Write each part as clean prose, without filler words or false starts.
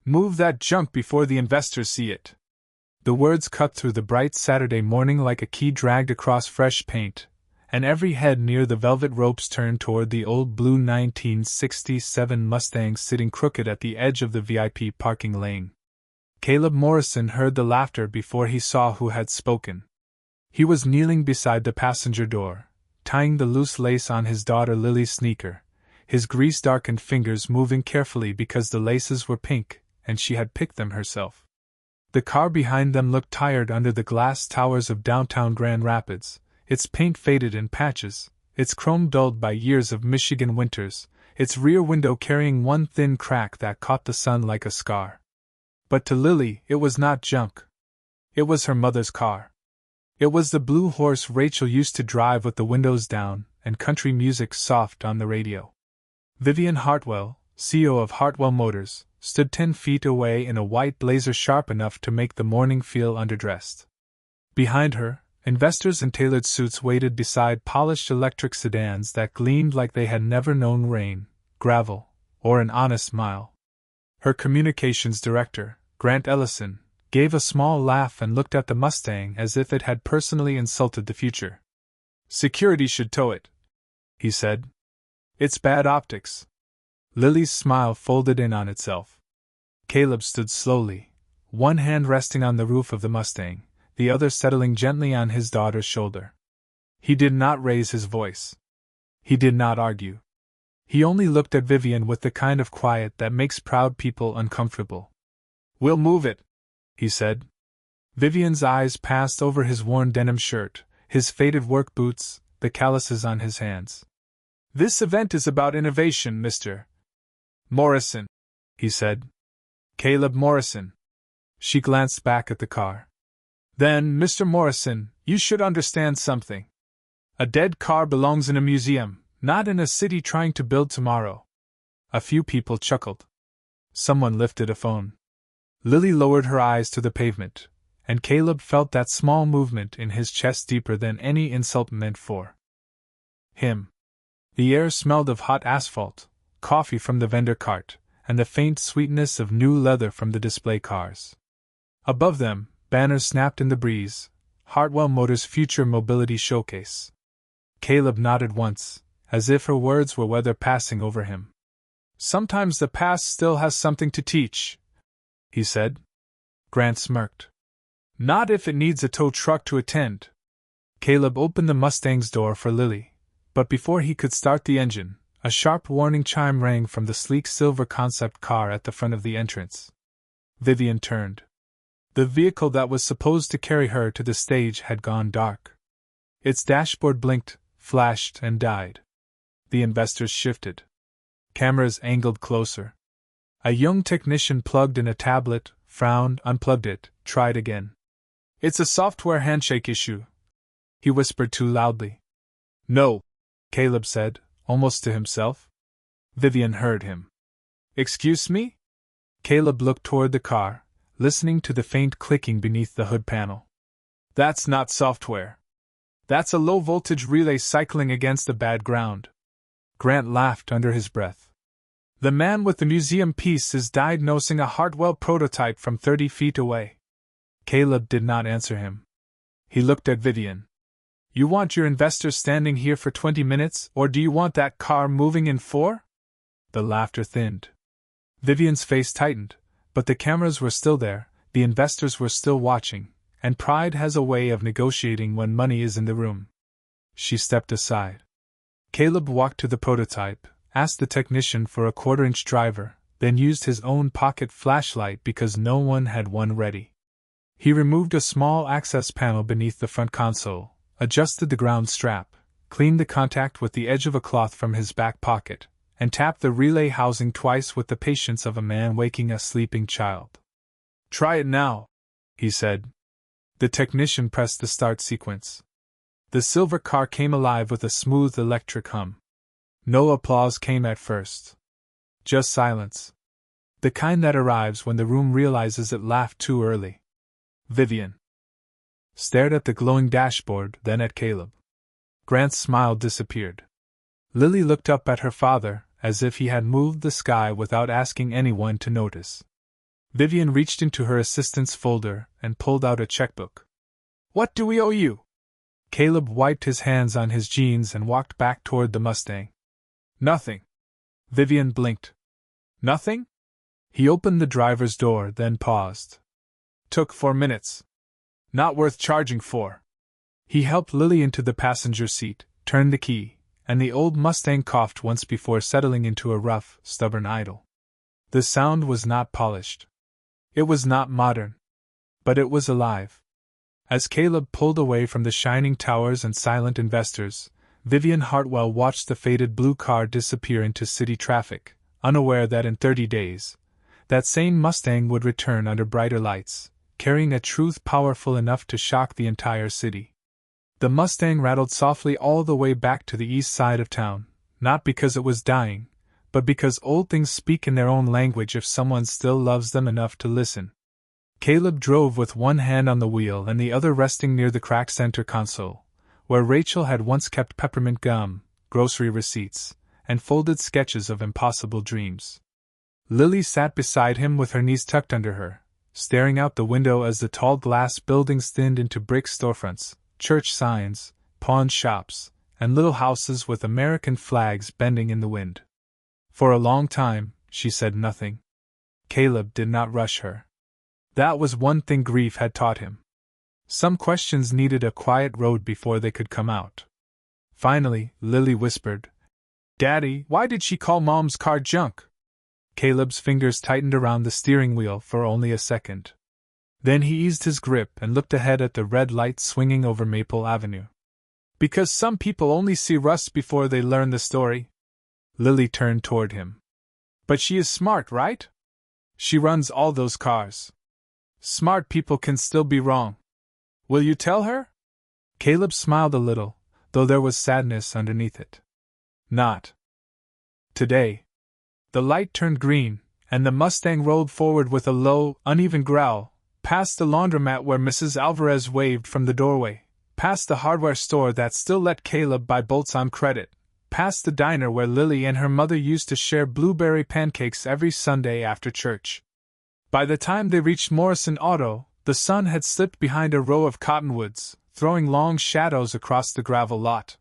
Move that junk before the investors see it. The words cut through the bright Saturday morning like a key dragged across fresh paint, and every head near the velvet ropes turned toward the old blue 1967 Mustang sitting crooked at the edge of the VIP parking lane. Caleb Morrison heard the laughter before he saw who had spoken. He was kneeling beside the passenger door, tying the loose lace on his daughter Lily's sneaker, his grease-darkened fingers moving carefully because the laces were pink, and she had picked them herself. The car behind them looked tired under the glass towers of downtown Grand Rapids, its paint faded in patches, its chrome dulled by years of Michigan winters, its rear window carrying one thin crack that caught the sun like a scar. But to Lily, it was not junk. It was her mother's car. It was the blue horse Rachel used to drive with the windows down and country music soft on the radio. Vivian Hartwell, CEO of Hartwell Motors, stood 10 feet away in a white blazer sharp enough to make the morning feel underdressed. Behind her, investors in tailored suits waited beside polished electric sedans that gleamed like they had never known rain, gravel, or an honest mile. Her communications director, Grant Ellison, gave a small laugh and looked at the Mustang as if it had personally insulted the future. "Security should tow it," he said. "It's bad optics." Lily's smile folded in on itself. Caleb stood slowly, one hand resting on the roof of the Mustang, the other settling gently on his daughter's shoulder. He did not raise his voice. He did not argue. He only looked at Vivian with the kind of quiet that makes proud people uncomfortable. "We'll move it," he said. Vivian's eyes passed over his worn denim shirt, his faded work boots, the calluses on his hands. "This event is about innovation, Mr. Morrison," he said. "Caleb Morrison." She glanced back at the car. "Then, Mr. Morrison, you should understand something. A dead car belongs in a museum, not in a city trying to build tomorrow." A few people chuckled. Someone lifted a phone. Lily lowered her eyes to the pavement, and Caleb felt that small movement in his chest deeper than any insult meant for him. The air smelled of hot asphalt, coffee from the vendor cart, and the faint sweetness of new leather from the display cars. Above them, banners snapped in the breeze, Hartwell Motors' future mobility showcase. Caleb nodded once, as if her words were weather passing over him. "Sometimes the past still has something to teach," he said. Grant smirked. "Not if it needs a tow truck to attend." Caleb opened the Mustang's door for Lily, but before he could start the engine, a sharp warning chime rang from the sleek silver concept car at the front of the entrance. Vivian turned. The vehicle that was supposed to carry her to the stage had gone dark. Its dashboard blinked, flashed, and died. The investors shifted. Cameras angled closer. A young technician plugged in a tablet, frowned, unplugged it, tried again. "It's a software handshake issue," he whispered too loudly. "No," Caleb said, almost to himself. Vivian heard him. "Excuse me?" Caleb looked toward the car, listening to the faint clicking beneath the hood panel. "That's not software. That's a low-voltage relay cycling against the bad ground." Grant laughed under his breath. "The man with the museum piece is diagnosing a Hartwell prototype from 30 feet away." Caleb did not answer him. He looked at Vivian. "You want your investors standing here for 20 minutes, or do you want that car moving in 4? The laughter thinned. Vivian's face tightened, but the cameras were still there, the investors were still watching, and pride has a way of negotiating when money is in the room. She stepped aside. Caleb walked to the prototype, asked the technician for a quarter-inch driver, then used his own pocket flashlight because no one had one ready. He removed a small access panel beneath the front console, adjusted the ground strap, cleaned the contact with the edge of a cloth from his back pocket, and tapped the relay housing twice with the patience of a man waking a sleeping child. "Try it now," he said. The technician pressed the start sequence. The silver car came alive with a smooth electric hum. No applause came at first. Just silence. The kind that arrives when the room realizes it laughed too early. Vivian stared at the glowing dashboard, then at Caleb. Grant's smile disappeared. Lily looked up at her father, as if he had moved the sky without asking anyone to notice. Vivian reached into her assistant's folder and pulled out a checkbook. What do we owe you? Caleb wiped his hands on his jeans and walked back toward the Mustang. Nothing. Vivian blinked. Nothing? He opened the driver's door, then paused. Took 4 minutes. Not worth charging for. He helped Lily into the passenger seat, turned the key, and the old Mustang coughed once before settling into a rough, stubborn idle. The sound was not polished. It was not modern. But it was alive. As Caleb pulled away from the shining towers and silent investors, Vivian Hartwell watched the faded blue car disappear into city traffic, unaware that in 30 days, that same Mustang would return under brighter lights, carrying a truth powerful enough to shock the entire city. The Mustang rattled softly all the way back to the east side of town, not because it was dying, but because old things speak in their own language if someone still loves them enough to listen. Caleb drove with one hand on the wheel and the other resting near the cracked center console, where Rachel had once kept peppermint gum, grocery receipts, and folded sketches of impossible dreams. Lily sat beside him with her knees tucked under her, staring out the window as the tall glass buildings thinned into brick storefronts, church signs, pawn shops, and little houses with American flags bending in the wind. For a long time, she said nothing. Caleb did not rush her. That was one thing grief had taught him. Some questions needed a quiet road before they could come out. Finally, Lily whispered, "Daddy, why did she call Mom's car junk?" Caleb's fingers tightened around the steering wheel for only a second. Then he eased his grip and looked ahead at the red light swinging over Maple Avenue. "Because some people only see rust before they learn the story." Lily turned toward him. "But she is smart, right? She runs all those cars. Smart people can still be wrong. Will you tell her?" Caleb smiled a little, though there was sadness underneath it. "Not today." The light turned green, and the Mustang rolled forward with a low, uneven growl, past the laundromat where Mrs. Alvarez waved from the doorway, past the hardware store that still let Caleb buy bolts on credit, past the diner where Lily and her mother used to share blueberry pancakes every Sunday after church. By the time they reached Morrison Auto, the sun had slipped behind a row of cottonwoods, throwing long shadows across the gravel lot.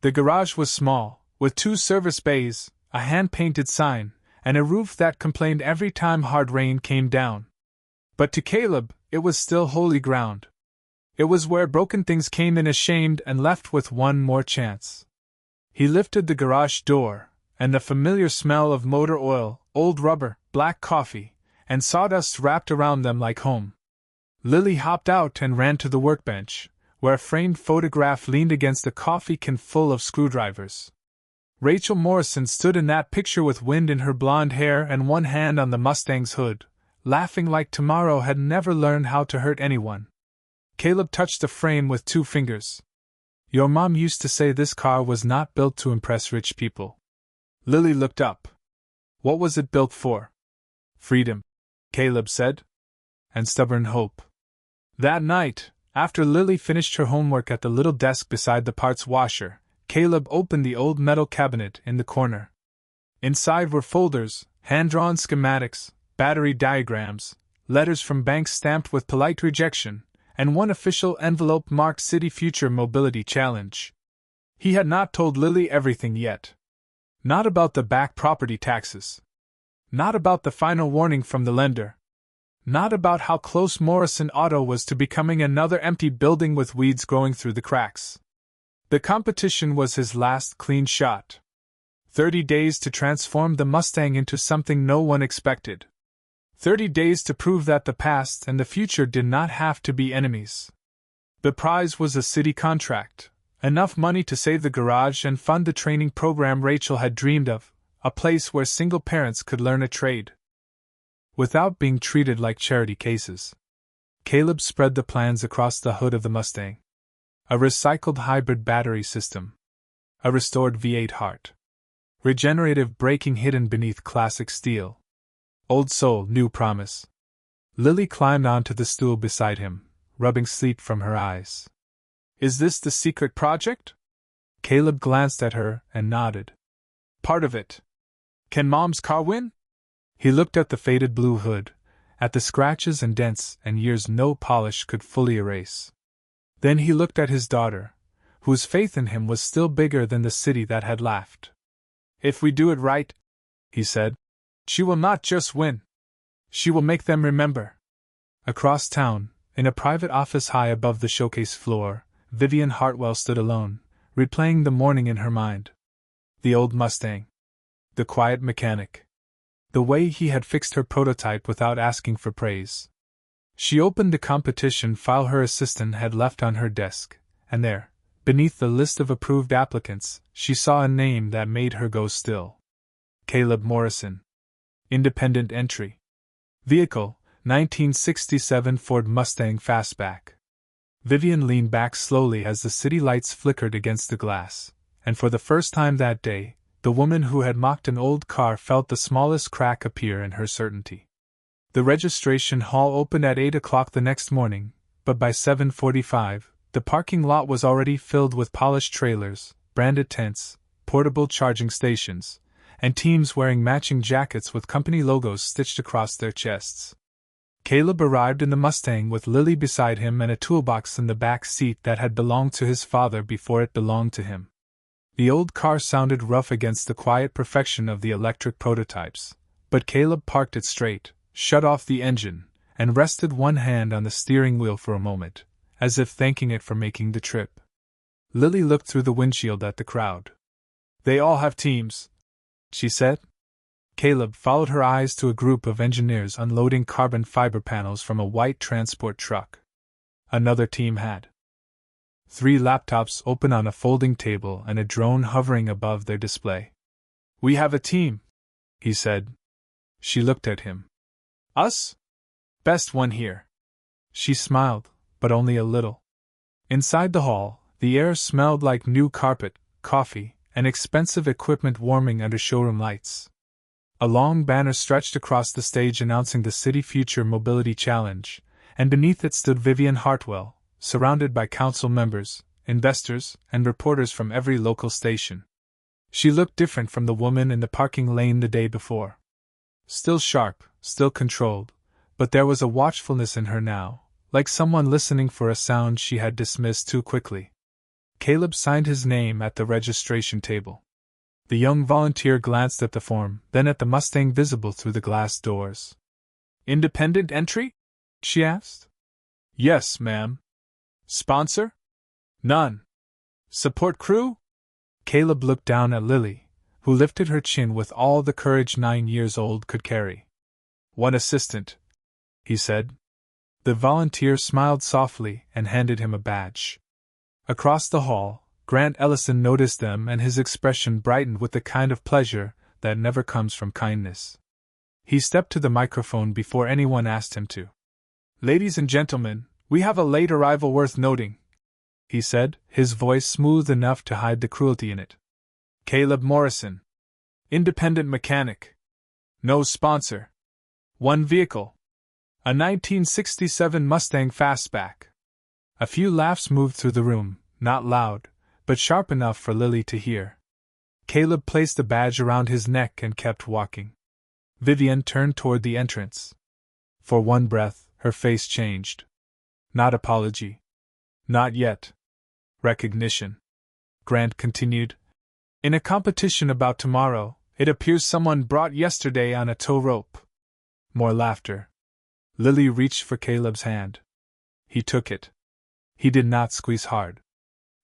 The garage was small, with 2 service bays, a hand-painted sign, and a roof that complained every time hard rain came down. But to Caleb, it was still holy ground. It was where broken things came in ashamed and left with one more chance. He lifted the garage door, and the familiar smell of motor oil, old rubber, black coffee, and sawdust wrapped around them like home. Lily hopped out and ran to the workbench, where a framed photograph leaned against a coffee can full of screwdrivers. Rachel Morrison stood in that picture with wind in her blonde hair and one hand on the Mustang's hood, laughing like tomorrow had never learned how to hurt anyone. Caleb touched the frame with 2 fingers. "Your mom used to say this car was not built to impress rich people." Lily looked up. "What was it built for?" "Freedom," Caleb said. "And stubborn hope." That night, after Lily finished her homework at the little desk beside the parts washer, Caleb opened the old metal cabinet in the corner. Inside were folders, hand-drawn schematics, battery diagrams, letters from banks stamped with polite rejection, and one official envelope marked City Future Mobility Challenge. He had not told Lily everything yet. Not about the back property taxes. Not about the final warning from the lender. Not about how close Morrison Auto was to becoming another empty building with weeds growing through the cracks. The competition was his last clean shot. 30 days to transform the Mustang into something no one expected. 30 days to prove that the past and the future did not have to be enemies. The prize was a city contract, enough money to save the garage and fund the training program Rachel had dreamed of, a place where single parents could learn a trade without being treated like charity cases. Caleb spread the plans across the hood of the Mustang. A recycled hybrid battery system. A restored V8 heart. Regenerative braking hidden beneath classic steel. Old soul, new promise. Lily climbed onto the stool beside him, rubbing sleep from her eyes. "Is this the secret project?" Caleb glanced at her and nodded. "Part of it. Can Mom's car win?" He looked at the faded blue hood, at the scratches and dents and years no polish could fully erase. Then he looked at his daughter, whose faith in him was still bigger than the city that had laughed. "If we do it right," he said, "she will not just win. She will make them remember." Across town, in a private office high above the showcase floor, Vivian Hartwell stood alone, replaying the morning in her mind. The old Mustang. The quiet mechanic. The way he had fixed her prototype without asking for praise. She opened the competition file her assistant had left on her desk, and there, beneath the list of approved applicants, she saw a name that made her go still. Caleb Morrison. Independent entry. Vehicle, 1967 Ford Mustang Fastback. Vivian leaned back slowly as the city lights flickered against the glass, and for the first time that day, the woman who had mocked an old car felt the smallest crack appear in her certainty. The registration hall opened at 8 o'clock the next morning, but by 7:45, the parking lot was already filled with polished trailers, branded tents, portable charging stations, and teams wearing matching jackets with company logos stitched across their chests. Caleb arrived in the Mustang with Lily beside him and a toolbox in the back seat that had belonged to his father before it belonged to him. The old car sounded rough against the quiet perfection of the electric prototypes, but Caleb parked it straight, shut off the engine, and rested one hand on the steering wheel for a moment, as if thanking it for making the trip. Lily looked through the windshield at the crowd. "They all have teams," she said. Caleb followed her eyes to a group of engineers unloading carbon fiber panels from a white transport truck. Another team had 3 laptops open on a folding table and a drone hovering above their display. "We have a team," he said. She looked at him. "Us? Best one here." She smiled, but only a little. Inside the hall, the air smelled like new carpet, coffee, and expensive equipment warming under showroom lights. A long banner stretched across the stage announcing the City Future Mobility Challenge, and beneath it stood Vivian Hartwell, surrounded by council members, investors, and reporters from every local station. She looked different from the woman in the parking lane the day before. Still sharp, still controlled, but there was a watchfulness in her now, like someone listening for a sound she had dismissed too quickly. Caleb signed his name at the registration table. The young volunteer glanced at the form, then at the Mustang visible through the glass doors. "Independent entry?" she asked. "Yes, ma'am." "Sponsor?" "None." "Support crew?" Caleb looked down at Lily, who lifted her chin with all the courage 9 years old could carry. "One assistant," he said. The volunteer smiled softly and handed him a badge. Across the hall, Grant Ellison noticed them and his expression brightened with the kind of pleasure that never comes from kindness. He stepped to the microphone before anyone asked him to. "Ladies and gentlemen, we have a late arrival worth noting," he said, his voice smooth enough to hide the cruelty in it. "Caleb Morrison. Independent mechanic. No sponsor. One vehicle. A 1967 Mustang Fastback." A few laughs moved through the room, not loud, but sharp enough for Lily to hear. Caleb placed the badge around his neck and kept walking. Vivian turned toward the entrance. For one breath, her face changed. Not apology. Not yet. Recognition. Grant continued. "In a competition about tomorrow, it appears someone brought yesterday on a tow rope." More laughter. Lily reached for Caleb's hand. He took it. He did not squeeze hard.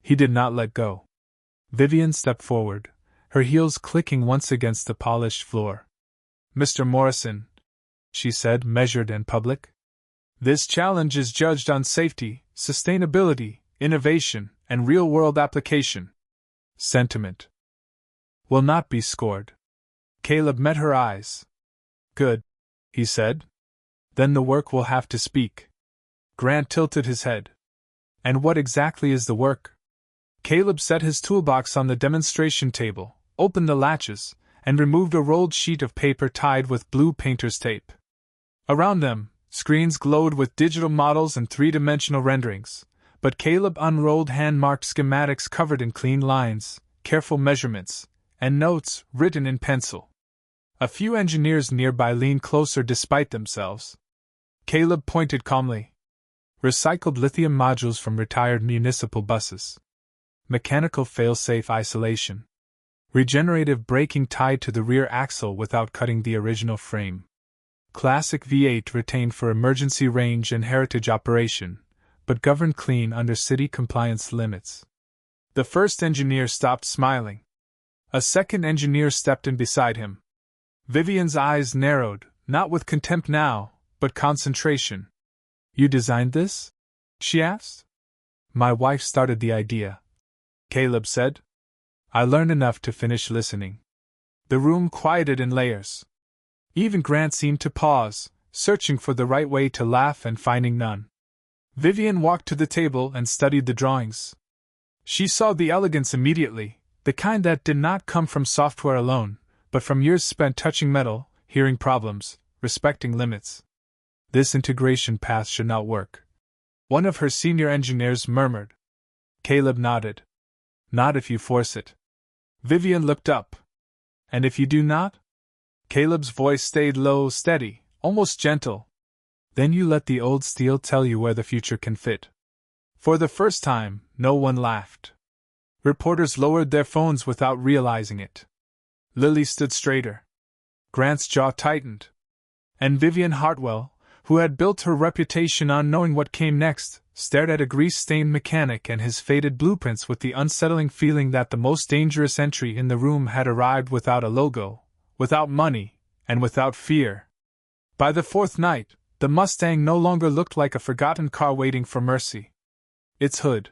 He did not let go. Vivian stepped forward, her heels clicking once against the polished floor. "Mr. Morrison," she said, measured and public, "this challenge is judged on safety, sustainability, innovation, and real-world application. Sentiment will not be scored." Caleb met her eyes. "Good," he said. "Then the work will have to speak." Grant tilted his head. "And what exactly is the work?" Caleb set his toolbox on the demonstration table, opened the latches, and removed a rolled sheet of paper tied with blue painter's tape. Around them, screens glowed with digital models and three-dimensional renderings, but Caleb unrolled hand-marked schematics covered in clean lines, careful measurements, and notes written in pencil. A few engineers nearby leaned closer despite themselves. Caleb pointed calmly. Recycled lithium modules from retired municipal buses. Mechanical fail-safe isolation. Regenerative braking tied to the rear axle without cutting the original frame. Classic V8 retained for emergency range and heritage operation, but governed clean under city compliance limits. The first engineer stopped smiling. A second engineer stepped in beside him. Vivian's eyes narrowed, not with contempt now, but concentration. You designed this? She asked. My wife started the idea, Caleb said. I learned enough to finish listening. The room quieted in layers. Even Grant seemed to pause, searching for the right way to laugh and finding none. Vivian walked to the table and studied the drawings. She saw the elegance immediately, the kind that did not come from software alone, but from years spent touching metal, hearing problems, respecting limits. This integration path should not work. One of her senior engineers murmured. Caleb nodded. Not if you force it. Vivian looked up. And if you do not? Caleb's voice stayed low, steady, almost gentle. Then you let the old steel tell you where the future can fit. For the first time, no one laughed. Reporters lowered their phones without realizing it. Lily stood straighter. Grant's jaw tightened. And Vivian Hartwell, who had built her reputation on knowing what came next, stared at a grease-stained mechanic and his faded blueprints with the unsettling feeling that the most dangerous entry in the room had arrived without a logo, without money, and without fear. By the fourth night, the Mustang no longer looked like a forgotten car waiting for mercy. Its hood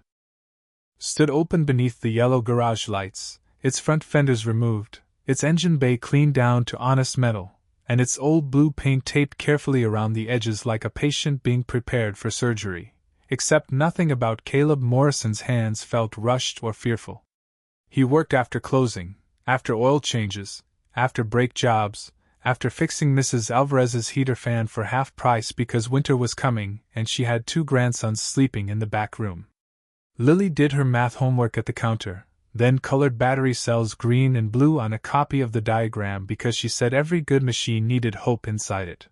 stood open beneath the yellow garage lights, its front fenders removed, its engine bay cleaned down to honest metal, and its old blue paint taped carefully around the edges like a patient being prepared for surgery, except nothing about Caleb Morrison's hands felt rushed or fearful. He worked after closing, after oil changes, after brake jobs, after fixing Mrs. Alvarez's heater fan for half price because winter was coming and she had 2 grandsons sleeping in the back room. Lily did her math homework at the counter, then colored battery cells green and blue on a copy of the diagram because she said every good machine needed hope inside it.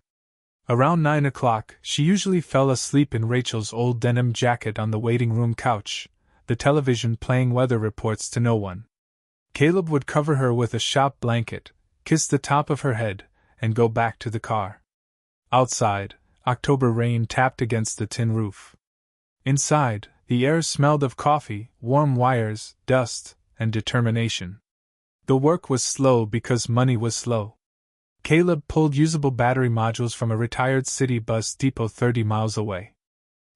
Around 9 o'clock, she usually fell asleep in Rachel's old denim jacket on the waiting room couch, the television playing weather reports to no one. Caleb would cover her with a shop blanket, kiss the top of her head, and go back to the car. Outside, October rain tapped against the tin roof. Inside, the air smelled of coffee, warm wires, dust, and determination. The work was slow because money was slow. Caleb pulled usable battery modules from a retired city bus depot 30 miles away.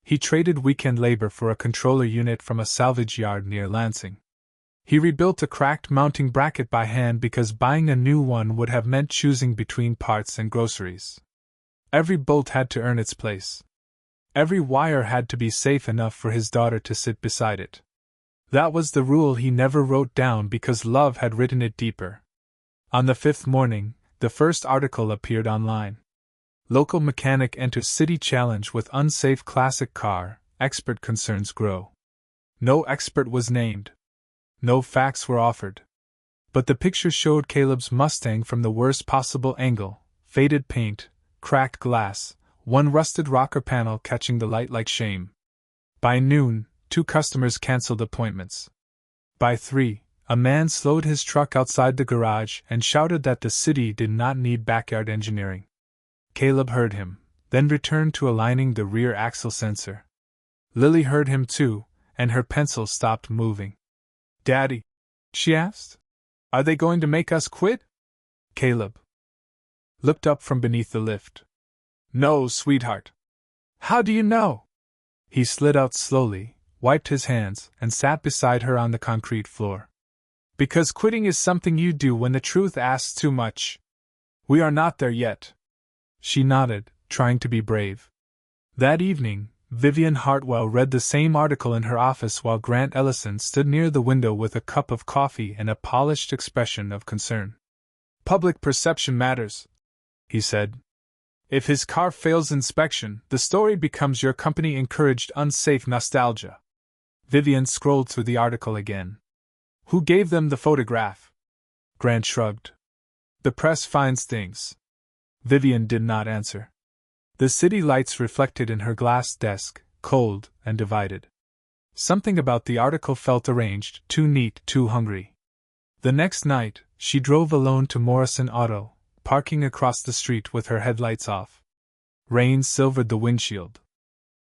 He traded weekend labor for a controller unit from a salvage yard near Lansing. He rebuilt a cracked mounting bracket by hand because buying a new one would have meant choosing between parts and groceries. Every bolt had to earn its place. Every wire had to be safe enough for his daughter to sit beside it. That was the rule he never wrote down because love had written it deeper. On the 5th morning, the first article appeared online. Local mechanic enters city challenge with unsafe classic car, expert concerns grow. No expert was named. No facts were offered. But the picture showed Caleb's Mustang from the worst possible angle, faded paint, cracked glass, one rusted rocker panel catching the light like shame. By noon, 2 customers canceled appointments. By 3, a man slowed his truck outside the garage and shouted that the city did not need backyard engineering. Caleb heard him, then returned to aligning the rear axle sensor. Lily heard him too, and her pencil stopped moving. "Daddy," she asked, "are they going to make us quit?" Caleb looked up from beneath the lift. "No, sweetheart." "How do you know?" He slid out slowly, wiped his hands, and sat beside her on the concrete floor. "Because quitting is something you do when the truth asks too much. We are not there yet." She nodded, trying to be brave. That evening, Vivian Hartwell read the same article in her office while Grant Ellison stood near the window with a cup of coffee and a polished expression of concern. "Public perception matters," he said. "If his car fails inspection, the story becomes your company encouraged unsafe nostalgia." Vivian scrolled through the article again. "Who gave them the photograph?" Grant shrugged. "The press finds things." Vivian did not answer. The city lights reflected in her glass desk, cold and divided. Something about the article felt arranged, too neat, too hungry. The next night, she drove alone to Morrison Auto, parking across the street with her headlights off. Rain silvered the windshield.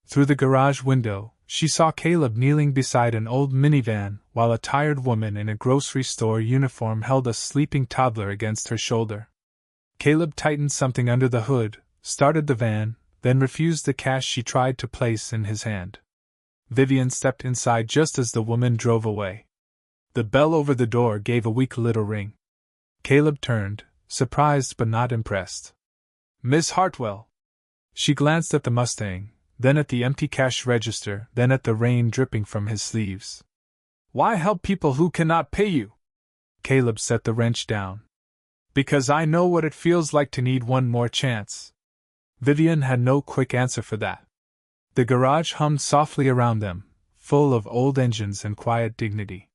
Through the garage window, she saw Caleb kneeling beside an old minivan while a tired woman in a grocery store uniform held a sleeping toddler against her shoulder. Caleb tightened something under the hood, started the van, then refused the cash she tried to place in his hand. Vivian stepped inside just as the woman drove away. The bell over the door gave a weak little ring. Caleb turned, surprised but not impressed. "Miss Hartwell." She glanced at the Mustang, then at the empty cash register, then at the rain dripping from his sleeves. "Why help people who cannot pay you?" Caleb set the wrench down. "Because I know what it feels like to need one more chance." Vivian had no quick answer for that. The garage hummed softly around them, full of old engines and quiet dignity.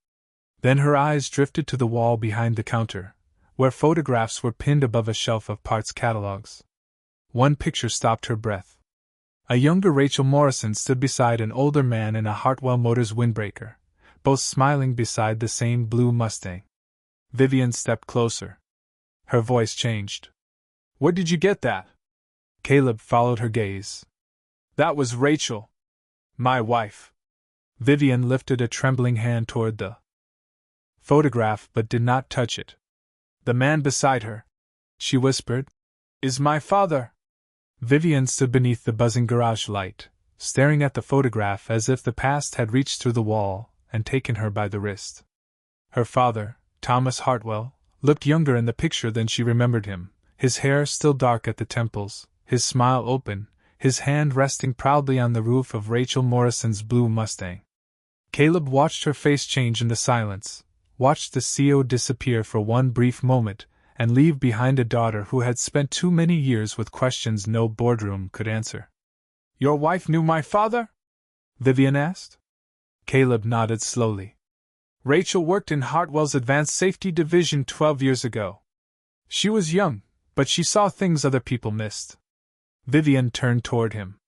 Then her eyes drifted to the wall behind the counter, where photographs were pinned above a shelf of parts catalogs. One picture stopped her breath. A younger Rachel Morrison stood beside an older man in a Hartwell Motors windbreaker, both smiling beside the same blue Mustang. Vivian stepped closer. Her voice changed. "Where did you get that?" Caleb followed her gaze. "That was Rachel. My wife." Vivian lifted a trembling hand toward the photograph but did not touch it. "The man beside her," she whispered, "is my father." Vivian stood beneath the buzzing garage light, staring at the photograph as if the past had reached through the wall and taken her by the wrist. Her father, Thomas Hartwell, looked younger in the picture than she remembered him, his hair still dark at the temples, his smile open, his hand resting proudly on the roof of Rachel Morrison's blue Mustang. Caleb watched her face change in the silence, watched the CO disappear for one brief moment, and leave behind a daughter who had spent too many years with questions no boardroom could answer. "Your wife knew my father?" Vivian asked. Caleb nodded slowly. "Rachel worked in Hartwell's Advanced Safety Division 12 years ago. She was young, but she saw things other people missed." Vivian turned toward him.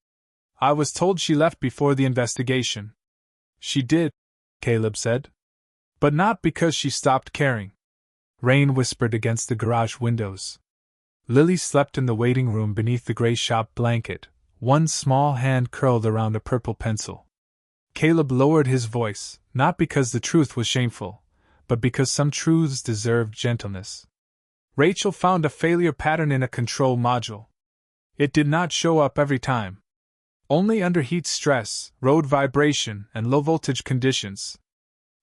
"I was told she left before the investigation." "She did," Caleb said. "But not because she stopped caring." Rain whispered against the garage windows. Lily slept in the waiting room beneath the gray shop blanket, one small hand curled around a purple pencil. Caleb lowered his voice, not because the truth was shameful, but because some truths deserved gentleness. "Rachel found a failure pattern in a control module. It did not show up every time. Only under heat stress, road vibration, and low-voltage conditions.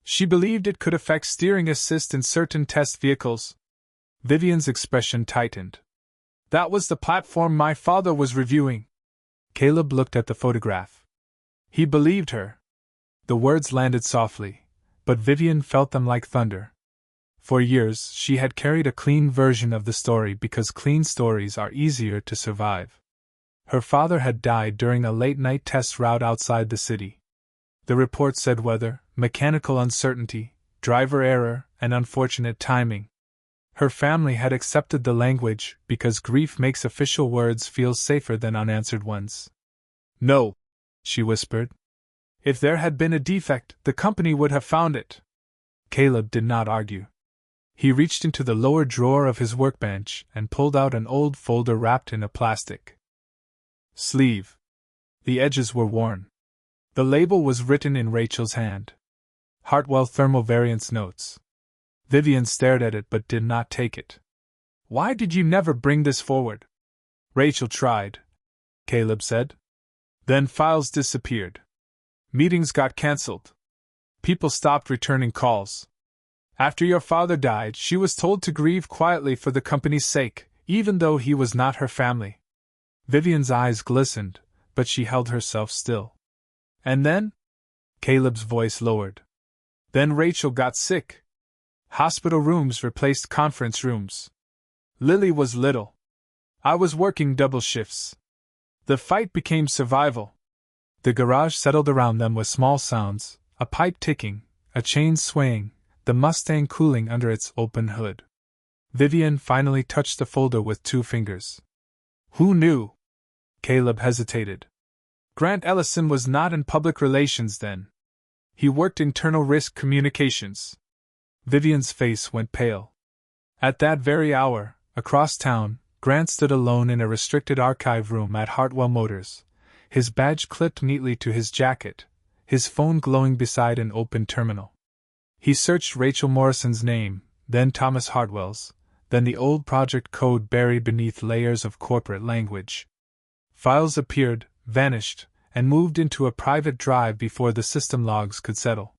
She believed it could affect steering assist in certain test vehicles." Vivian's expression tightened. "That was the platform my father was reviewing." Caleb looked at the photograph. He believed her. The words landed softly, but Vivian felt them like thunder. For years, she had carried a clean version of the story because clean stories are easier to survive. Her father had died during a late-night test route outside the city. The report said weather, mechanical uncertainty, driver error, and unfortunate timing. Her family had accepted the language because grief makes official words feel safer than unanswered ones. "No," she whispered. "If there had been a defect, the company would have found it." Caleb did not argue. He reached into the lower drawer of his workbench and pulled out an old folder wrapped in a plastic sleeve. The edges were worn. The label was written in Rachel's hand. Hartwell Thermovariance Notes. Vivian stared at it but did not take it. "Why did you never bring this forward?" "Rachel tried," Caleb said. "Then files disappeared. Meetings got cancelled. People stopped returning calls. After your father died, she was told to grieve quietly for the company's sake, even though he was not her family." Vivian's eyes glistened, but she held herself still. "And then?" Caleb's voice lowered. "Then Rachel got sick. Hospital rooms replaced conference rooms. Lily was little. I was working double shifts. The fight became survival." The garage settled around them with small sounds, a pipe ticking, a chain swaying, the Mustang cooling under its open hood. Vivian finally touched the folder with 2 fingers. "Who knew?" Caleb hesitated. Grant Ellison was not in public relations then. He worked internal risk communications. Vivian's face went pale. At that very hour, across town, Grant stood alone in a restricted archive room at Hartwell Motors, his badge clipped neatly to his jacket, his phone glowing beside an open terminal. He searched Rachel Morrison's name, then Thomas Hartwell's, then the old project code buried beneath layers of corporate language. Files appeared, vanished, and moved into a private drive before the system logs could settle.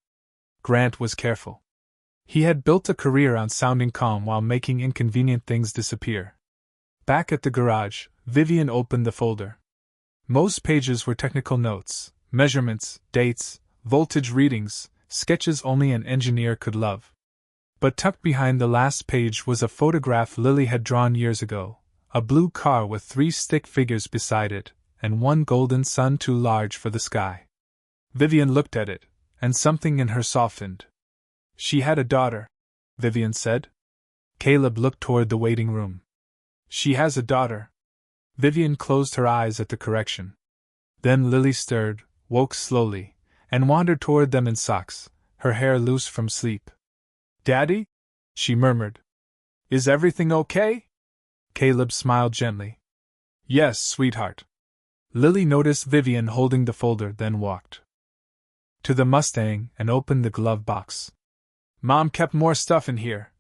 Grant was careful. He had built a career on sounding calm while making inconvenient things disappear. Back at the garage, Vivian opened the folder. Most pages were technical notes, measurements, dates, voltage readings, sketches only an engineer could love. But tucked behind the last page was a photograph Lily had drawn years ago, a blue car with 3 stick figures beside it, and one golden sun too large for the sky. Vivian looked at it, and something in her softened. She had a daughter, Vivian said. Caleb looked toward the waiting room. She has a daughter. Vivian closed her eyes at the correction. Then Lily stirred, woke slowly, and wandered toward them in socks, her hair loose from sleep. "Daddy?" she murmured. "Is everything okay?" Caleb smiled gently. "Yes, sweetheart." Lily noticed Vivian holding the folder, then walked to the Mustang and opened the glove box. "Mom kept more stuff in here,"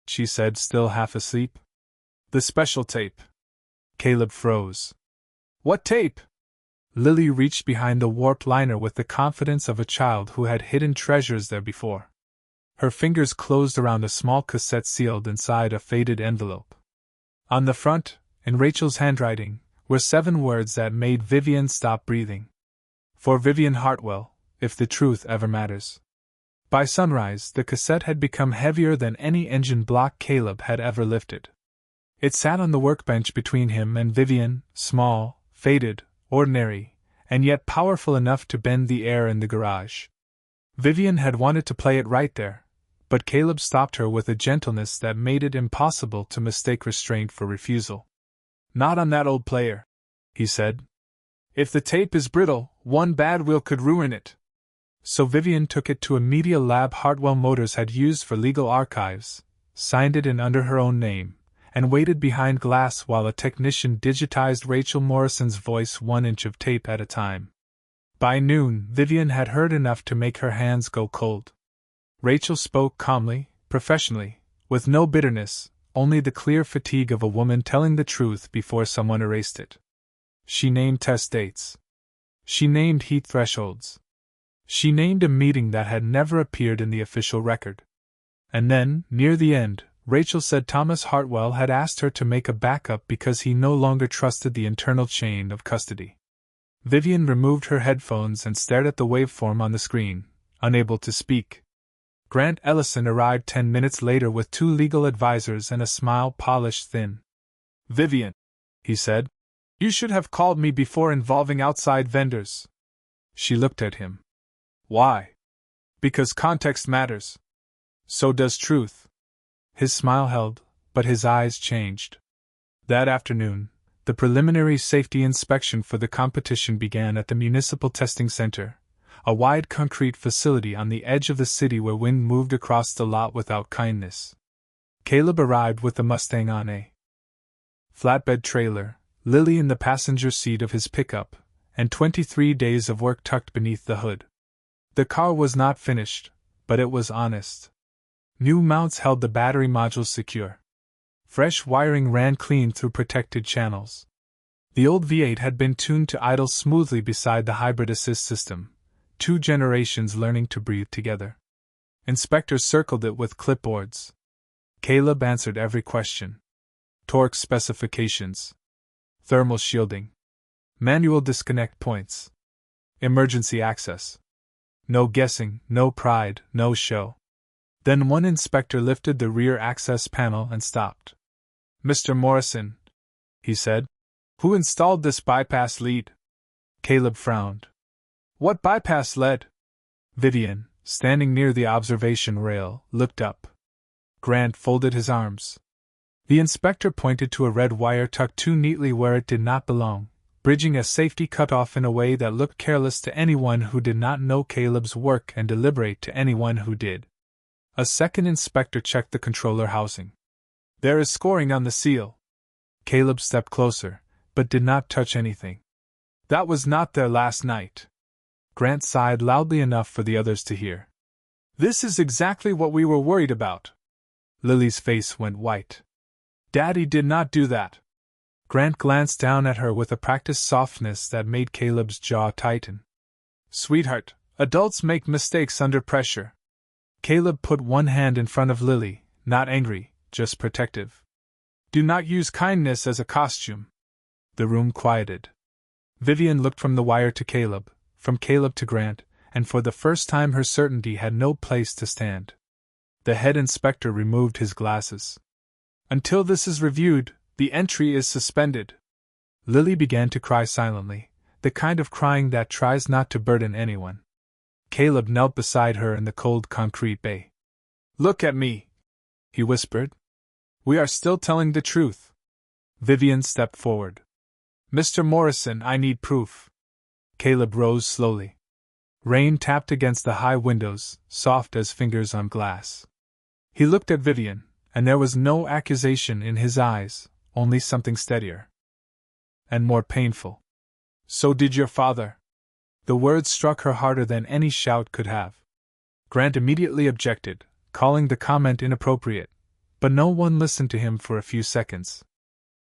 she said, still half asleep. "The special tape." Caleb froze. "What tape?" Lily reached behind the warped liner with the confidence of a child who had hidden treasures there before. Her fingers closed around a small cassette sealed inside a faded envelope. On the front, in Rachel's handwriting, were 7 words that made Vivian stop breathing. For Vivian Hartwell, if the truth ever matters. By sunrise, the cassette had become heavier than any engine block Caleb had ever lifted. It sat on the workbench between him and Vivian, small, faded, ordinary, and yet powerful enough to bend the air in the garage. Vivian had wanted to play it right there, but Caleb stopped her with a gentleness that made it impossible to mistake restraint for refusal. "Not on that old player," he said. "If the tape is brittle, one bad wheel could ruin it." So Vivian took it to a media lab Hartwell Motors had used for legal archives, signed it in under her own name, and waited behind glass while a technician digitized Rachel Morrison's voice 1 inch of tape at a time. By noon, Vivian had heard enough to make her hands go cold. Rachel spoke calmly, professionally, with no bitterness, only the clear fatigue of a woman telling the truth before someone erased it. She named test dates. She named heat thresholds. She named a meeting that had never appeared in the official record. And then, near the end, Rachel said Thomas Hartwell had asked her to make a backup because he no longer trusted the internal chain of custody. Vivian removed her headphones and stared at the waveform on the screen, unable to speak. Grant Ellison arrived 10 minutes later with 2 legal advisors and a smile polished thin. "Vivian," he said, "you should have called me before involving outside vendors." She looked at him. "Why?" "Because context matters. So does truth." His smile held, but his eyes changed. That afternoon, the preliminary safety inspection for the competition began at the Municipal Testing Center, a wide concrete facility on the edge of the city where wind moved across the lot without kindness. Caleb arrived with the Mustang on a flatbed trailer, Lily in the passenger seat of his pickup, and 23 days of work tucked beneath the hood. The car was not finished, but it was honest. New mounts held the battery modules secure. Fresh wiring ran clean through protected channels. The old V8 had been tuned to idle smoothly beside the hybrid assist system, 2 generations learning to breathe together. Inspectors circled it with clipboards. Caleb answered every question. Torque specifications. Thermal shielding. Manual disconnect points. Emergency access. No guessing, no pride, no show. Then one inspector lifted the rear access panel and stopped. "Mr. Morrison," he said, "who installed this bypass lead?" Caleb frowned. "What bypass lead?" Vivian, standing near the observation rail, looked up. Grant folded his arms. The inspector pointed to a red wire tucked too neatly where it did not belong, bridging a safety cutoff in a way that looked careless to anyone who did not know Caleb's work and deliberate to anyone who did. A second inspector checked the controller housing. "There is scoring on the seal." Caleb stepped closer, but did not touch anything. "That was not there last night." Grant sighed loudly enough for the others to hear. "This is exactly what we were worried about." Lily's face went white. "Daddy did not do that." Grant glanced down at her with a practiced softness that made Caleb's jaw tighten. "Sweetheart, adults make mistakes under pressure." Caleb put one hand in front of Lily, not angry, just protective. "Do not use kindness as a costume." The room quieted. Vivian looked from the wire to Caleb, from Caleb to Grant, and for the first time her certainty had no place to stand. The head inspector removed his glasses. "Until this is reviewed, the entry is suspended." Lily began to cry silently, the kind of crying that tries not to burden anyone. Caleb knelt beside her in the cold concrete bay. "Look at me," he whispered. "We are still telling the truth." Vivian stepped forward. "Mr. Morrison, I need proof." Caleb rose slowly. Rain tapped against the high windows, soft as fingers on glass. He looked at Vivian, and there was no accusation in his eyes, only something steadier. And more painful. "So did your father." The words struck her harder than any shout could have. Grant immediately objected, calling the comment inappropriate, but no one listened to him for a few seconds.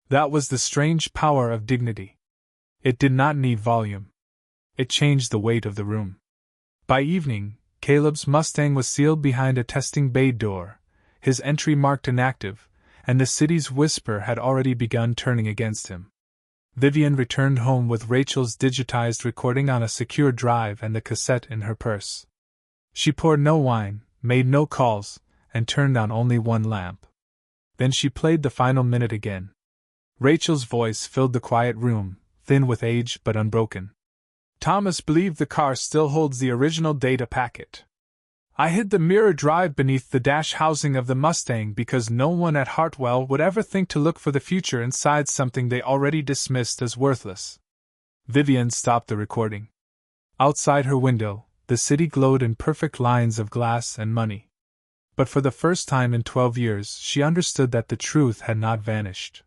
That was the strange power of dignity. It did not need volume. It changed the weight of the room. By evening, Caleb's Mustang was sealed behind a testing bay door, his entry marked inactive, and the city's whisper had already begun turning against him. Vivian returned home with Rachel's digitized recording on a secure drive and the cassette in her purse. She poured no wine, made no calls, and turned on only one lamp. Then she played the final minute again. Rachel's voice filled the quiet room, thin with age but unbroken. "Thomas believed the car still holds the original data packet. I hid the mirror drive beneath the dash housing of the Mustang because no one at Hartwell would ever think to look for the future inside something they already dismissed as worthless." Vivian stopped the recording. Outside her window, the city glowed in perfect lines of glass and money. But for the first time in 12 years she understood that the truth had not vanished.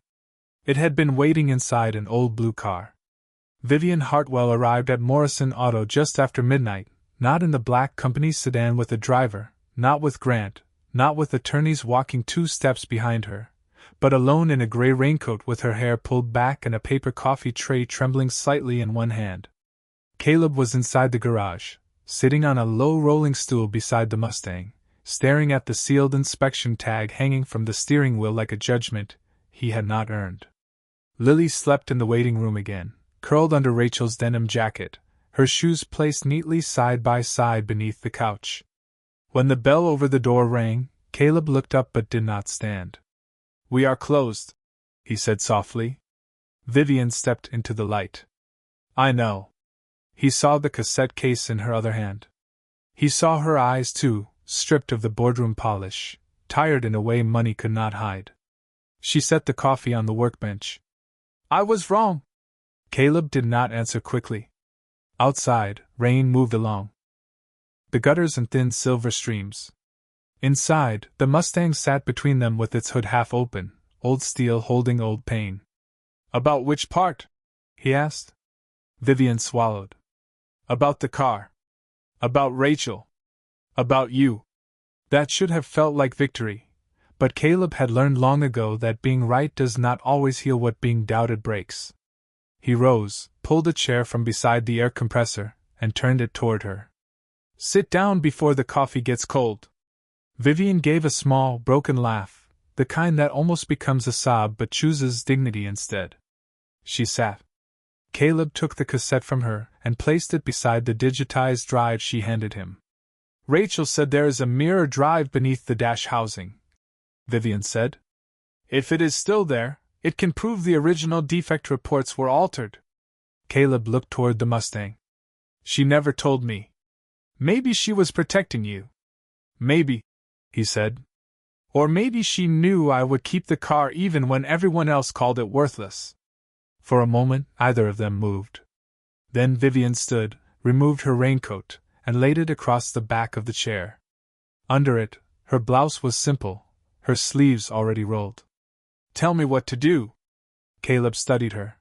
It had been waiting inside an old blue car. Vivian Hartwell arrived at Morrison Auto just after midnight, not in the black company sedan with a driver, not with Grant, not with attorneys walking 2 steps behind her, but alone in a gray raincoat with her hair pulled back and a paper coffee tray trembling slightly in one hand. Caleb was inside the garage, sitting on a low rolling stool beside the Mustang, staring at the sealed inspection tag hanging from the steering wheel like a judgment he had not earned. Lily slept in the waiting room again, curled under Rachel's denim jacket, her shoes placed neatly side by side beneath the couch. When the bell over the door rang, Caleb looked up but did not stand. "We are closed," he said softly. Vivian stepped into the light. "I know." He saw the cassette case in her other hand. He saw her eyes too, stripped of the boardroom polish, tired in a way money could not hide. She set the coffee on the workbench. "I was wrong." Caleb did not answer quickly. Outside, rain moved along the gutters in thin silver streams. Inside, the Mustang sat between them with its hood half open, old steel holding old pain. "About which part?" he asked. Vivian swallowed. "About the car. About Rachel. About you." That should have felt like victory, but Caleb had learned long ago that being right does not always heal what being doubted breaks. He rose, pulled a chair from beside the air compressor, and turned it toward her. "Sit down before the coffee gets cold." Vivian gave a small, broken laugh, the kind that almost becomes a sob but chooses dignity instead. She sat. Caleb took the cassette from her and placed it beside the digitized drive she handed him. "Rachel said there is a mirror drive beneath the dash housing," Vivian said. "If it is still there, it can prove the original defect reports were altered." Caleb looked toward the Mustang. "She never told me." "Maybe she was protecting you." "Maybe," he said. "Or maybe she knew I would keep the car even when everyone else called it worthless." For a moment, either of them moved. Then Vivian stood, removed her raincoat, and laid it across the back of the chair. Under it, her blouse was simple, her sleeves already rolled. "Tell me what to do." Caleb studied her.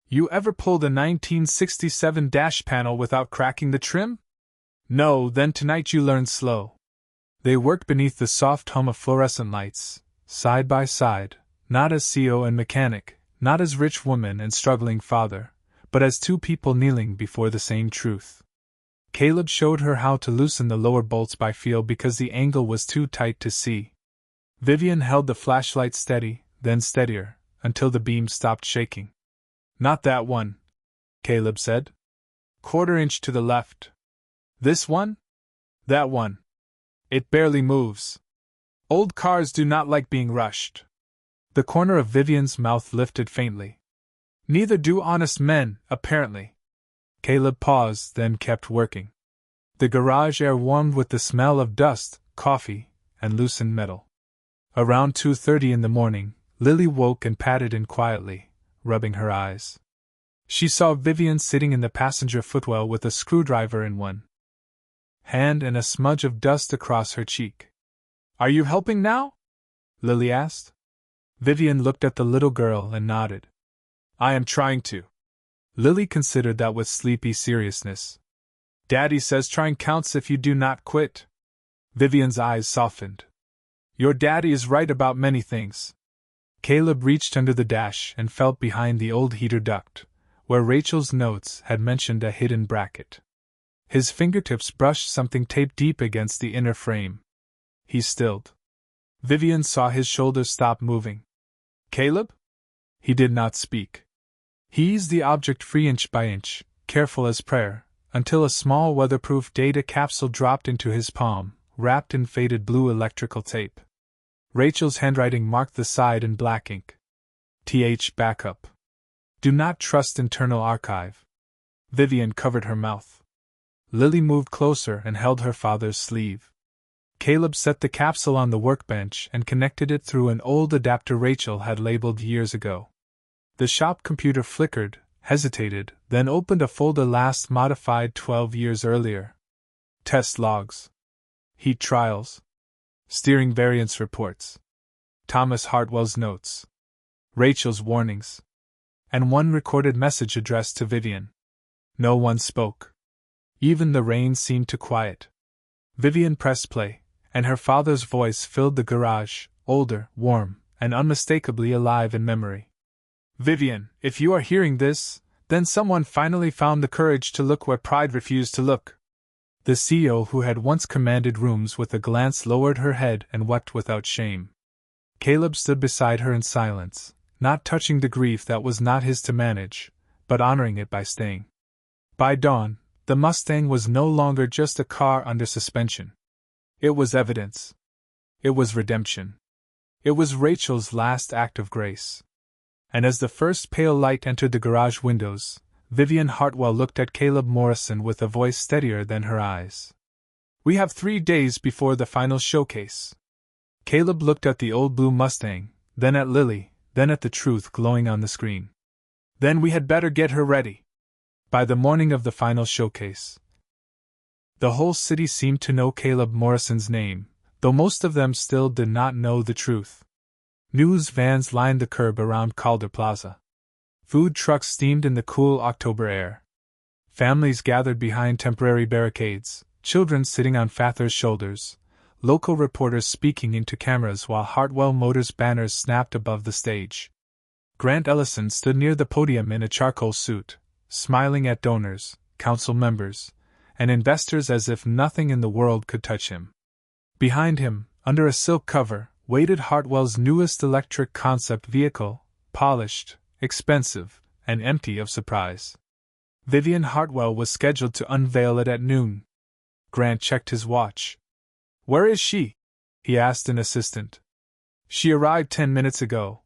"You ever pull the 1967 dash panel without cracking the trim?" "No, then tonight you learn slow." They worked beneath the soft hum of fluorescent lights, side by side, not as CEO and mechanic, not as rich woman and struggling father, but as two people kneeling before the same truth. Caleb showed her how to loosen the lower bolts by feel because the angle was too tight to see. Vivian held the flashlight steady, then steadier, until the beam stopped shaking. "Not that one," Caleb said. "Quarter-inch to the left." "This one?" "That one. It barely moves. Old cars do not like being rushed." The corner of Vivian's mouth lifted faintly. "Neither do honest men, apparently." Caleb paused, then kept working. The garage air warmed with the smell of dust, coffee, and loosened metal. Around 2:30 in the morning, Lily woke and patted in quietly, rubbing her eyes. She saw Vivian sitting in the passenger footwell with a screwdriver in one hand and a smudge of dust across her cheek. "Are you helping now?" Lily asked. Vivian looked at the little girl and nodded. "I am trying to." Lily considered that with sleepy seriousness. "Daddy says trying counts if you do not quit." Vivian's eyes softened. "Your daddy is right about many things." Caleb reached under the dash and felt behind the old heater duct, where Rachel's notes had mentioned a hidden bracket. His fingertips brushed something taped deep against the inner frame. He stilled. Vivian saw his shoulders stop moving. "Caleb?" He did not speak. He eased the object free inch by inch, careful as prayer, until a small weatherproof data capsule dropped into his palm, wrapped in faded blue electrical tape. Rachel's handwriting marked the side in black ink. "TH backup. Do not trust internal archive." Vivian covered her mouth. Lily moved closer and held her father's sleeve. Caleb set the capsule on the workbench and connected it through an old adapter Rachel had labeled years ago. The shop computer flickered, hesitated, then opened a folder last modified 12 years earlier. Test logs. Heat trials. Steering variance reports. Thomas Hartwell's notes. Rachel's warnings. And one recorded message addressed to Vivian. No one spoke. Even the rain seemed to quiet. Vivian pressed play, and her father's voice filled the garage, older, warm, and unmistakably alive in memory. "Vivian, if you are hearing this, then someone finally found the courage to look where pride refused to look." The CEO who had once commanded rooms with a glance lowered her head and wept without shame. Caleb stood beside her in silence, not touching the grief that was not his to manage, but honoring it by staying. By dawn, the Mustang was no longer just a car under suspension. It was evidence. It was redemption. It was Rachel's last act of grace. And as the first pale light entered the garage windows, Vivian Hartwell looked at Caleb Morrison with a voice steadier than her eyes. "We have 3 days before the final showcase." Caleb looked at the old blue Mustang, then at Lily, then at the truth glowing on the screen. "Then we had better get her ready." By the morning of the final showcase, the whole city seemed to know Caleb Morrison's name, though most of them still did not know the truth. News vans lined the curb around Calder Plaza. Food trucks steamed in the cool October air. Families gathered behind temporary barricades, children sitting on fathers' shoulders, local reporters speaking into cameras while Hartwell Motors banners snapped above the stage. Grant Ellison stood near the podium in a charcoal suit, smiling at donors, council members, and investors as if nothing in the world could touch him. Behind him, under a silk cover, waited Hartwell's newest electric concept vehicle, polished, expensive, and empty of surprise. Vivian Hartwell was scheduled to unveil it at noon. Grant checked his watch. "Where is she?" he asked an assistant. "She arrived 10 minutes ago,"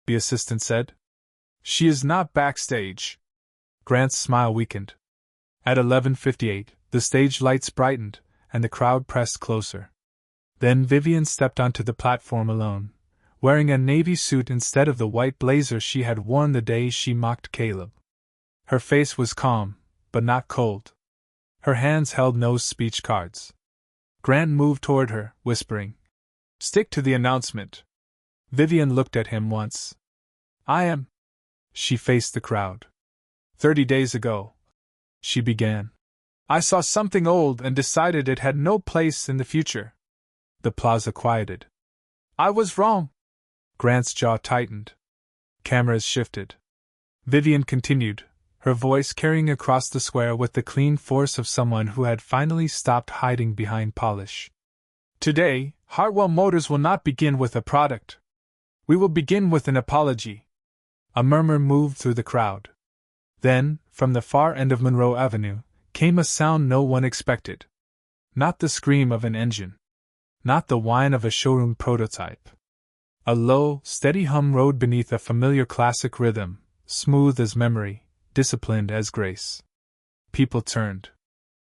the assistant said. "She is not backstage." Grant's smile weakened. At 11:58, the stage lights brightened, and the crowd pressed closer. Then Vivian stepped onto the platform alone, wearing a navy suit instead of the white blazer she had worn the day she mocked Caleb. Her face was calm, but not cold. Her hands held no speech cards. Grant moved toward her, whispering, "Stick to the announcement." Vivian looked at him once. "I am." She faced the crowd. 30 days ago," she began, "I saw something old and decided it had no place in the future." The plaza quieted. "I was wrong." Grant's jaw tightened. Cameras shifted. Vivian continued, her voice carrying across the square with the clean force of someone who had finally stopped hiding behind polish. "Today, Hartwell Motors will not begin with a product. We will begin with an apology." A murmur moved through the crowd. Then, from the far end of Monroe Avenue, came a sound no one expected. Not the scream of an engine. Not the whine of a showroom prototype. A low, steady hum rode beneath a familiar classic rhythm, smooth as memory, disciplined as grace. People turned.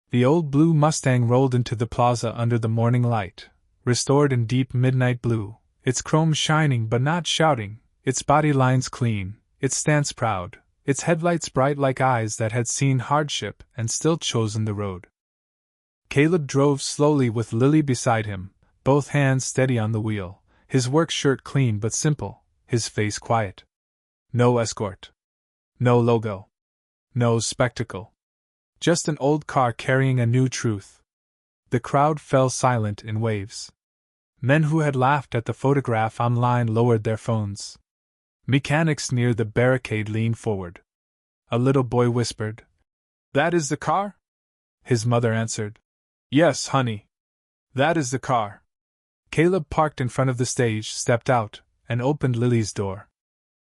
The old blue Mustang rolled into the plaza under the morning light, restored in deep midnight blue, its chrome shining but not shouting, its body lines clean, its stance proud, its headlights bright like eyes that had seen hardship and still chosen the road. Caleb drove slowly with Lily beside him, both hands steady on the wheel, his work shirt clean but simple, his face quiet. No escort. No logo. No spectacle. Just an old car carrying a new truth. The crowd fell silent in waves. Men who had laughed at the photograph online lowered their phones. Mechanics near the barricade leaned forward. A little boy whispered, "That is the car?" His mother answered, "Yes, honey. That is the car." Caleb parked in front of the stage, stepped out, and opened Lily's door.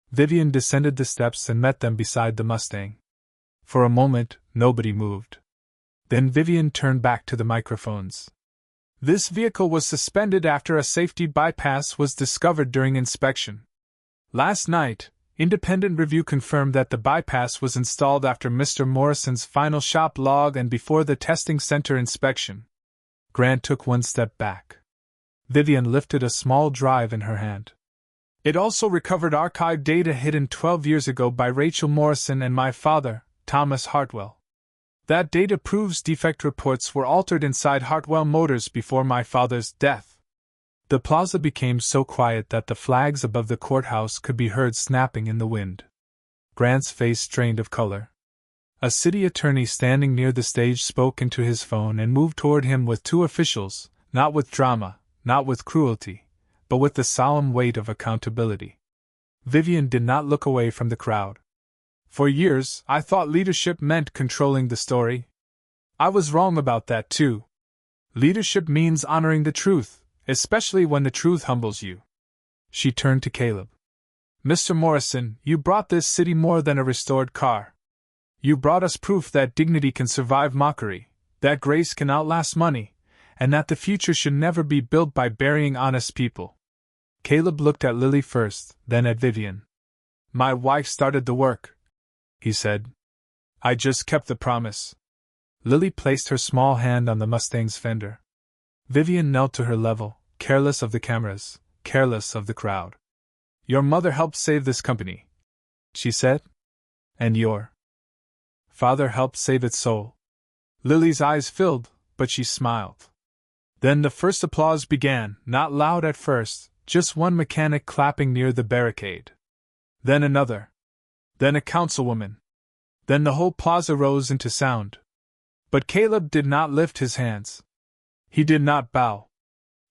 Vivian descended the steps and met them beside the Mustang. For a moment, nobody moved. Then Vivian turned back to the microphones. "This vehicle was suspended after a safety bypass was discovered during inspection. Last night, independent review confirmed that the bypass was installed after Mr. Morrison's final shop log and before the testing center inspection." Grant took one step back. Vivian lifted a small drive in her hand. "It also recovered archived data hidden 12 years ago by Rachel Morrison and my father, Thomas Hartwell. That data proves defect reports were altered inside Hartwell Motors before my father's death." The plaza became so quiet that the flags above the courthouse could be heard snapping in the wind. Grant's face strained of color. A city attorney standing near the stage spoke into his phone and moved toward him with two officials, not with drama, not with cruelty, but with the solemn weight of accountability. Vivian did not look away from the crowd. "For years, I thought leadership meant controlling the story. I was wrong about that too. Leadership means honoring the truth, especially when the truth humbles you." She turned to Caleb. "Mr. Morrison, you brought this city more than a restored car. You brought us proof that dignity can survive mockery, that grace can outlast money, and that the future should never be built by burying honest people." Caleb looked at Lily first, then at Vivian. "My wife started the work," he said. "I just kept the promise." Lily placed her small hand on the Mustang's fender. Vivian knelt to her level, careless of the cameras, careless of the crowd. "Your mother helped save this company," she said. "And your father helped save its soul." Lily's eyes filled, but she smiled. Then the first applause began, not loud at first, just one mechanic clapping near the barricade. Then another. Then a councilwoman. Then the whole plaza rose into sound. But Caleb did not lift his hands. He did not bow.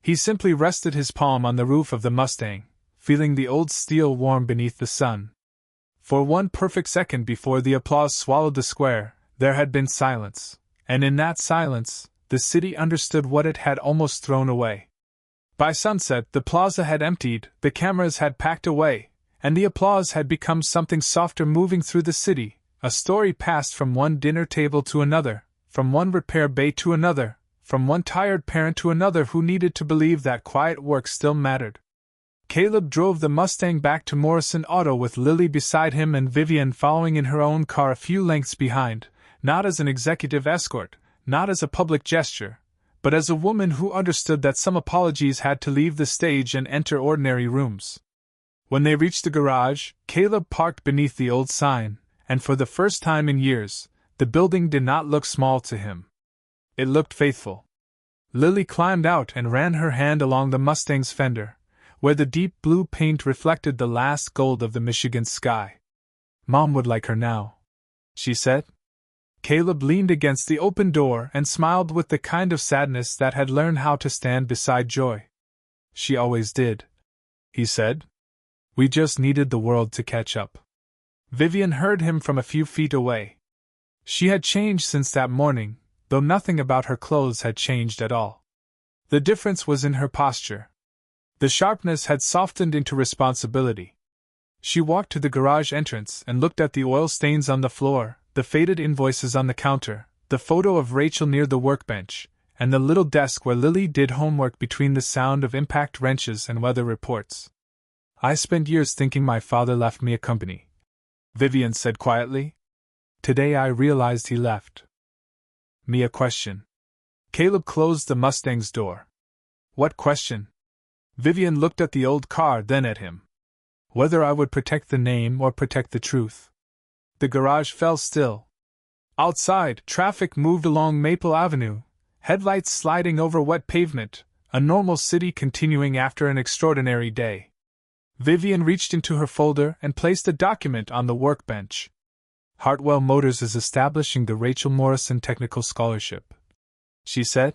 He simply rested his palm on the roof of the Mustang, feeling the old steel warm beneath the sun. For one perfect second before the applause swallowed the square, there had been silence, and in that silence, the city understood what it had almost thrown away. By sunset, the plaza had emptied, the cameras had packed away, and the applause had become something softer moving through the city, a story passed from one dinner table to another, from one repair bay to another, from one tired parent to another who needed to believe that quiet work still mattered. Caleb drove the Mustang back to Morrison Auto with Lily beside him and Vivian following in her own car a few lengths behind, not as an executive escort, not as a public gesture, but as a woman who understood that some apologies had to leave the stage and enter ordinary rooms. When they reached the garage, Caleb parked beneath the old sign, and for the first time in years, the building did not look small to him. It looked faithful. Lily climbed out and ran her hand along the Mustang's fender, where the deep blue paint reflected the last gold of the Michigan sky. "Mom would like her now," she said. Caleb leaned against the open door and smiled with the kind of sadness that had learned how to stand beside joy. "She always did," he said. "We just needed the world to catch up." Vivian heard him from a few feet away. She had changed since that morning, though nothing about her clothes had changed at all. The difference was in her posture. The sharpness had softened into responsibility. She walked to the garage entrance and looked at the oil stains on the floor, the faded invoices on the counter, the photo of Rachel near the workbench, and the little desk where Lily did homework between the sound of impact wrenches and weather reports. "I spent years thinking my father left me a company," Vivian said quietly. "Today I realized he left me a question." Caleb closed the Mustang's door. "What question?" Vivian looked at the old car, then at him. "Whether I would protect the name or protect the truth." The garage fell still. Outside, traffic moved along Maple Avenue, headlights sliding over wet pavement, a normal city continuing after an extraordinary day. Vivian reached into her folder and placed a document on the workbench. "Hartwell Motors is establishing the Rachel Morrison Technical Scholarship," she said.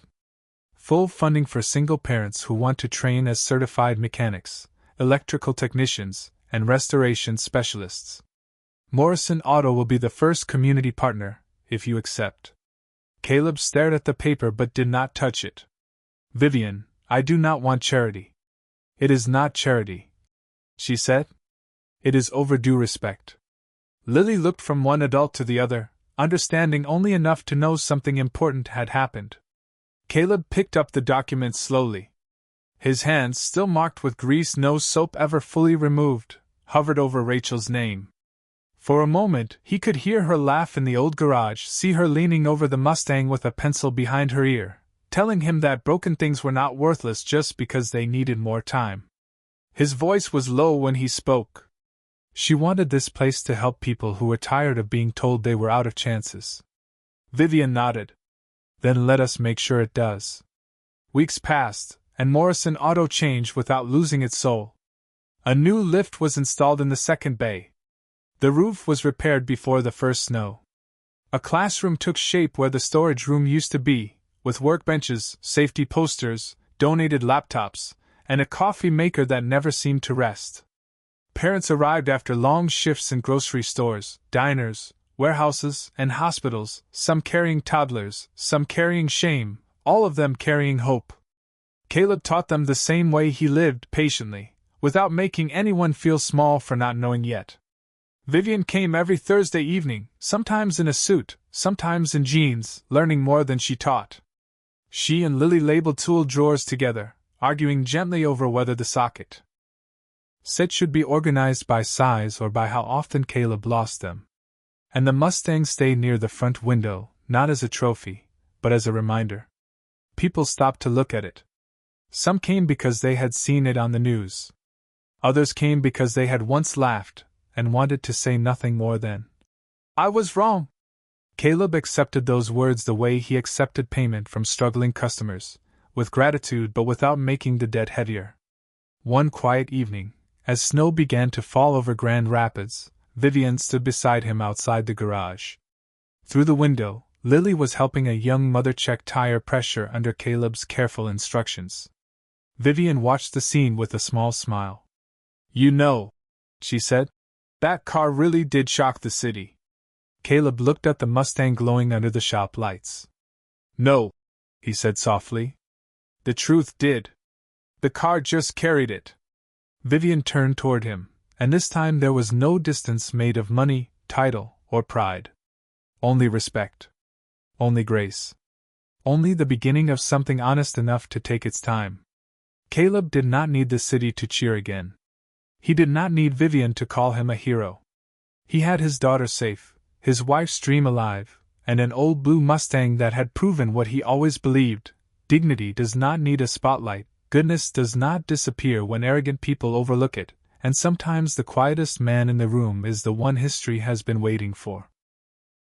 "Full funding for single parents who want to train as certified mechanics, electrical technicians, and restoration specialists. Morrison Auto will be the first community partner, if you accept." Caleb stared at the paper but did not touch it. "Vivian, I do not want charity." "It is not charity," she said. "It is overdue respect." Lily looked from one adult to the other, understanding only enough to know something important had happened. Caleb picked up the document slowly. His hands, still marked with grease no soap ever fully removed, hovered over Rachel's name. For a moment, he could hear her laugh in the old garage, see her leaning over the Mustang with a pencil behind her ear, telling him that broken things were not worthless just because they needed more time. His voice was low when he spoke. She wanted this place to help people who were tired of being told they were out of chances. Vivian nodded. "Then let us make sure it does." Weeks passed, and Morrison Auto changed without losing its soul. A new lift was installed in the second bay. The roof was repaired before the first snow. A classroom took shape where the storage room used to be, with workbenches, safety posters, donated laptops, and a coffee maker that never seemed to rest. Parents arrived after long shifts in grocery stores, diners, warehouses, and hospitals, some carrying toddlers, some carrying shame, all of them carrying hope. Caleb taught them the same way he lived, patiently, without making anyone feel small for not knowing yet. Vivian came every Thursday evening, sometimes in a suit, sometimes in jeans, learning more than she taught. She and Lily labeled tool drawers together, arguing gently over whether the socket set should be organized by size or by how often Caleb lost them. And the Mustang stayed near the front window, not as a trophy, but as a reminder. People stopped to look at it. Some came because they had seen it on the news. Others came because they had once laughed, and wanted to say nothing more than, "I was wrong." Caleb accepted those words the way he accepted payment from struggling customers, with gratitude but without making the debt heavier. One quiet evening, as snow began to fall over Grand Rapids, Vivian stood beside him outside the garage. Through the window, Lily was helping a young mother check tire pressure under Caleb's careful instructions. Vivian watched the scene with a small smile. "You know," she said, "that car really did shock the city." Caleb looked at the Mustang glowing under the shop lights. "No," he said softly. "The truth did. The car just carried it." Vivian turned toward him, and this time there was no distance made of money, title, or pride. Only respect. Only grace. Only the beginning of something honest enough to take its time. Caleb did not need the city to cheer again. He did not need Vivian to call him a hero. He had his daughter safe, his wife's dream alive, and an old blue Mustang that had proven what he always believed, Dignity does not need a spotlight, goodness does not disappear when arrogant people overlook it, and sometimes the quietest man in the room is the one history has been waiting for.